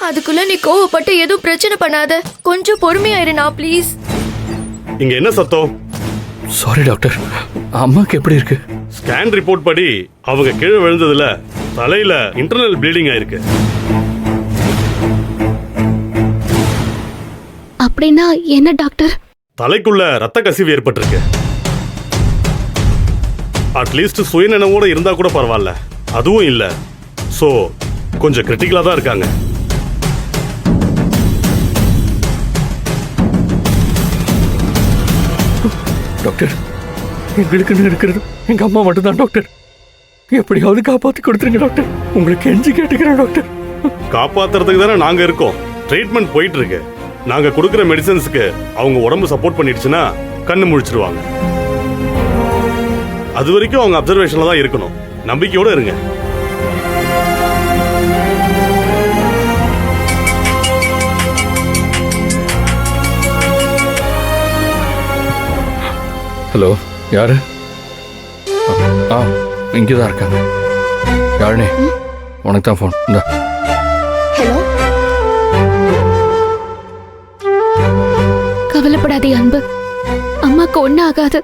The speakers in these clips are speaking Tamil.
அதுக்குள்ள நீ கோவப்பட்டு எதுவும் பிரச்சனை பண்ணாத. கொஞ்சம் பொறுமையாயிருண்ணா ப்ளீஸ். இங்க என்ன சத்தம்? சாரி டாக்டர், அம்மாக்கு எப்படி இருக்கு? ஸ்கேன் ரிப்போர்ட் படி அவங்க கீழே விழுந்ததுல தலையில இன்டர்னல் ப்ளீடிங் ஆயிருக்கு. அப்படின்னா என்ன டாக்டர்? தலைக்குள்ள ரத்த கசிவு ஏற்பட்டிருக்கு. அட்லீஸ்ட் சுயநினைவோட இருந்தா கூட பரவாயில்ல, அதுவும் இல்ல. சோ கொஞ்சம் கிரிட்டிக்கலா தான் இருக்காங்க. டாக்டர், எங்களுக்கு இருக்கிறது எங்க அம்மா மட்டும்தான் டாக்டர். எப்படியாவது காப்பாத்தி கொடுத்துருங்க டாக்டர். உங்களுக்கு கெஞ்சி கேட்டுக்கிறேன் டாக்டர். காப்பாத்துறதுக்கு தானே நாங்க இருக்கோம். ட்ரீட்மெண்ட் போயிட்டு இருக்கு. நாங்க கொடுக்கிற மெடிசன்ஸ்க்கு அவங்க உடம்பு சப்போர்ட் பண்ணிடுச்சுன்னா கண்ணு முழிச்சிருவாங்க. அது வரைக்கும் அவங்க அப்சர்வேஷன்ல தான் இருக்கணும். நம்பிக்கையோட இருங்க. ஹலோ, யாரு? இங்கதான் இருக்காங்க. யாருனே? உனக்கு தான் ஃபோன். இந்த ஹலோ, கவலைப்படாதே அன்பு, அம்மாக்கு ஒன்னும் ஆகாது.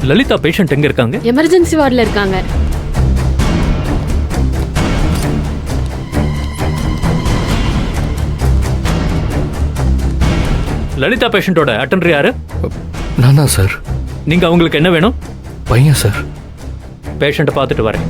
லலிதா பேஷண்ட் எங்க இருக்காங்க? எமர்ஜென்சி வார்டில் இருக்காங்க. லலிதா பேஷண்டோட அட்டெண்டர் யாரு? நான் தான் சார். நீங்க அவங்களுக்கு என்ன வேணும்? பையன் சார். பேஷண்ட்டை பார்த்துட்டு வரேன்.